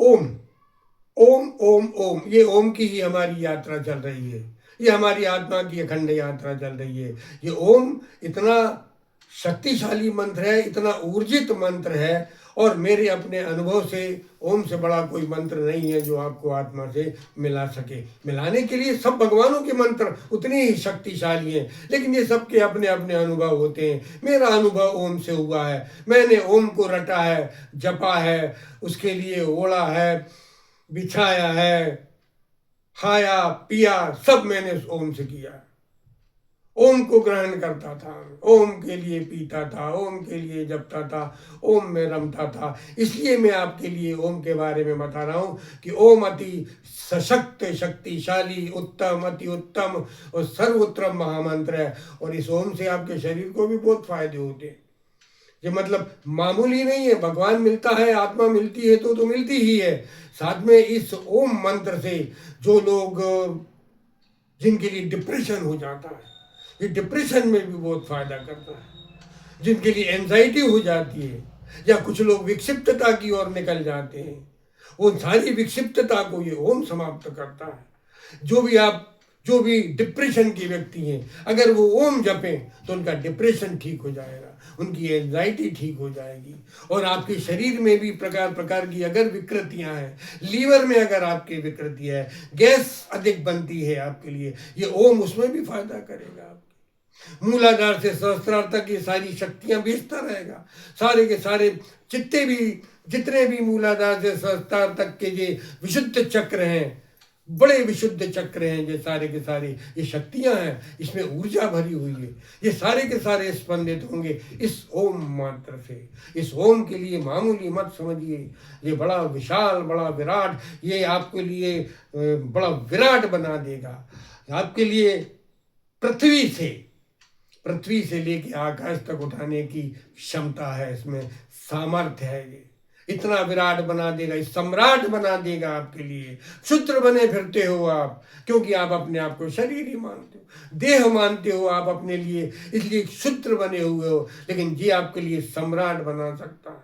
ओम ओम ओम ओम, ये ओम की ही हमारी यात्रा चल रही है। ये हमारी आत्मा की अखंड यात्रा चल रही है। ये ओम इतना शक्तिशाली मंत्र है, इतना ऊर्जित मंत्र है, और मेरे अपने अनुभव से ओम से बड़ा कोई मंत्र नहीं है जो आपको आत्मा से मिला सके। मिलाने के लिए सब भगवानों के मंत्र उतने ही शक्तिशाली हैं, लेकिन ये सबके अपने अपने अनुभव होते हैं। मेरा अनुभव ओम से हुआ है, मैंने ओम को रटा है, जपा है, उसके लिए ओढ़ा है, बिछाया है, खाया पिया, सब मैंने उस ओम से किया। ओम को ग्रहण करता था, ओम के लिए पीता था, ओम के लिए जपता था, ओम में रमता था। इसलिए मैं आपके लिए ओम के बारे में बता रहा हूँ कि ओम अति सशक्त, शक्तिशाली, उत्तम, अति उत्तम और सर्वोत्तम महामंत्र है। और इस ओम से आपके शरीर को भी बहुत फायदे होते हैं। ये मतलब मामूली नहीं है, भगवान मिलता है, आत्मा मिलती है तो मिलती ही है। साथ में इस ओम मंत्र से जो लोग, जिनके लिए डिप्रेशन हो जाता है, ये डिप्रेशन में भी बहुत फायदा करता है। जिनके लिए एंजाइटी हो जाती है, या कुछ लोग विक्षिप्तता की ओर निकल जाते हैं, उन सारी विक्षिप्तता को ये ओम समाप्त करता है। जो भी डिप्रेशन के व्यक्ति हैं, अगर वो ओम जपें तो उनका डिप्रेशन ठीक हो जाएगा, उनकी एंजाइटी ठीक हो जाएगी। और आपके शरीर में भी प्रकार प्रकार की अगर विकृतियां हैं, लीवर में अगर आपकी विकृति है, गैस अधिक बनती है आपके लिए, ये ओम उसमें भी फायदा करेगा। मूलाधार से सहस्त्रार तक ये सारी शक्तियां भेजता रहेगा। सारे के सारे जितने भी मूलाधार से सहस्त्रार तक के ये विशुद्ध चक्र हैं, बड़े विशुद्ध चक्र हैं, ये सारे के सारे ये शक्तियां हैं, इसमें ऊर्जा भरी हुई है, ये सारे के सारे स्पंदित होंगे इस ओम मंत्र से। इस ओम के लिए मामूली मत समझिए, ये बड़ा विशाल, बड़ा विराट, ये आपके लिए बड़ा विराट बना देगा। आपके लिए पृथ्वी से लेके आकाश तक उठाने की क्षमता है, इसमें सामर्थ्य है। ये इतना विराट बना देगा, इस सम्राट बना देगा आपके लिए। क्षुद्र बने फिरते हो आप, क्योंकि आप अपने आप को शरीर ही मानते हो, देह मानते हो आप अपने लिए, इसलिए क्षुद्र बने हुए हो। लेकिन ये आपके लिए सम्राट बना सकता है,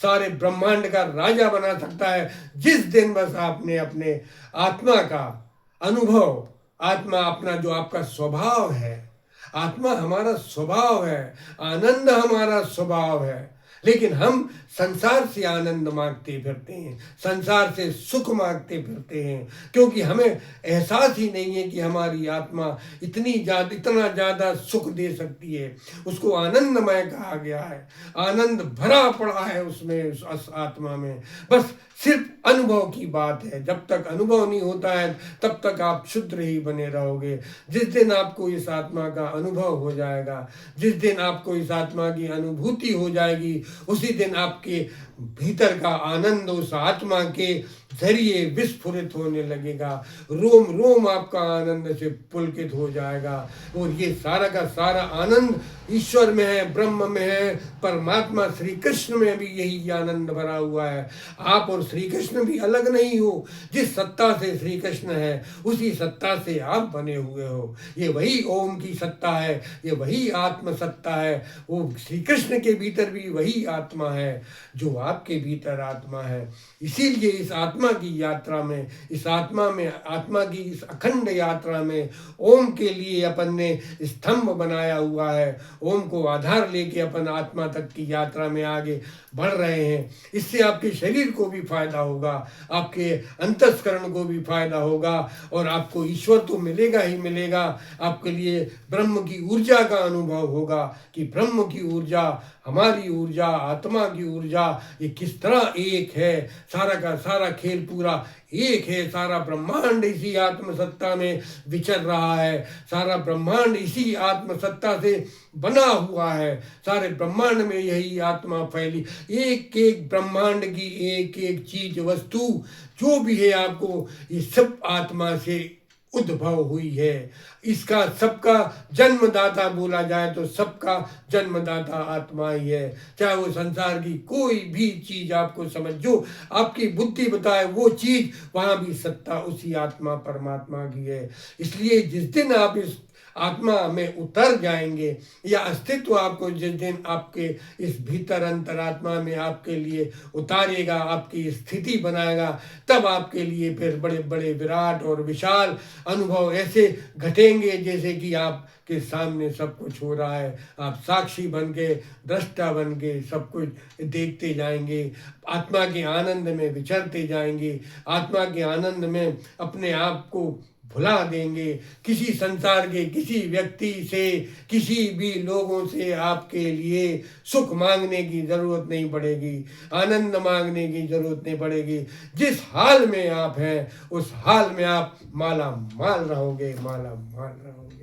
सारे ब्रह्मांड का राजा बना सकता है, जिस दिन बस आपने अपने आत्मा का अनुभव, आत्मा अपना जो आपका स्वभाव है, आत्मा हमारा स्वभाव है, आनंद हमारा स्वभाव है, लेकिन हम संसार से आनंद मांगते फिरते हैं, संसार से सुख मांगते फिरते हैं, क्योंकि हमें एहसास ही नहीं है कि हमारी आत्मा इतना ज्यादा सुख दे सकती है। उसको आनंदमय कहा गया है, आनंद भरा पड़ा है उसमें, उस आत्मा में। बस सिर्फ अनुभव की बात है, जब तक अनुभव नहीं होता है तब तक आप क्षुद्र ही बने रहोगे। जिस दिन आपको इस आत्मा का अनुभव हो जाएगा, जिस दिन आपको इस आत्मा की अनुभूति हो जाएगी, उसी दिन आपके भीतर का आनंद उस आत्मा के जरिए विस्फुरित होने लगेगा। रोम रोम आपका आनंद से पुलकित हो जाएगा। और ये सारा का सारा आनंद ईश्वर में है, ब्रह्म में है, परमात्मा श्री कृष्ण में भी यही आनंद भरा हुआ है। आप और श्री कृष्ण भी अलग नहीं हो, जिस सत्ता से श्री कृष्ण है उसी सत्ता से आप बने हुए हो। ये वही ओम की सत्ता है, ये वही आत्म सत्ता है। वो श्री कृष्ण के भीतर भी वही आत्मा है जो आपके भीतर आत्मा है। इसीलिए इस आत्मा की यात्रा में, आत्मा की इस अखंड यात्रा में ओम के लिए अपन ने स्तंभ बनाया हुआ है। ओम को आधार लेके अपन आत्मा तक की यात्रा में आगे बढ़ रहे हैं। इससे आपके शरीर को भी फायदा होगा, आपके अंतस्करण को भी फायदा होगा, और आपको ईश्वर तो मिलेगा ही मिलेगा, आपके लिए ब्रह्म की ऊर्जा का अनुभव होगा कि ब्रह्म की ऊर्जा, हमारी ऊर्जा, आत्मा की ऊर्जा, ये किस तरह एक है। सारा का सारा खेल पूरा एक है, सारा ब्रह्मांड इसी आत्मसत्ता में विचर रहा है, सारा ब्रह्मांड इसी आत्मसत्ता से बना हुआ है, सारे ब्रह्मांड में यही आत्मा फैली। एक एक ब्रह्मांड की एक एक चीज, वस्तु जो भी है आपको, ये सब आत्मा से उद्भव हुई है। इसका सबका जन्मदाता बोला जाए तो सबका जन्मदाता आत्मा ही है। चाहे वो संसार की कोई भी चीज आपको समझ, जो आपकी बुद्धि बताए वो चीज, वहां भी सत्ता उसी आत्मा परमात्मा की है। इसलिए जिस दिन आप इस आत्मा में उतर जाएंगे, या अस्तित्व आपको जिस दिन आपके इस भीतर अंतरात्मा में आपके लिए उतारेगा, आपकी स्थिति बनाएगा, तब आपके लिए फिर बड़े बड़े विराट और विशाल अनुभव ऐसे घटेंगे जैसे कि आपके सामने सब कुछ हो रहा है। आप साक्षी बन के, दृष्टा बन के सब कुछ देखते जाएंगे, आत्मा के आनंद में विचरते जाएंगे, आत्मा के आनंद में अपने आप को भुला देंगे। किसी संसार के किसी व्यक्ति से, किसी भी लोगों से आपके लिए सुख मांगने की जरूरत नहीं पड़ेगी, आनंद मांगने की जरूरत नहीं पड़ेगी। जिस हाल में आप हैं उस हाल में आप माला माल रहोगे, माला माल रहोगे।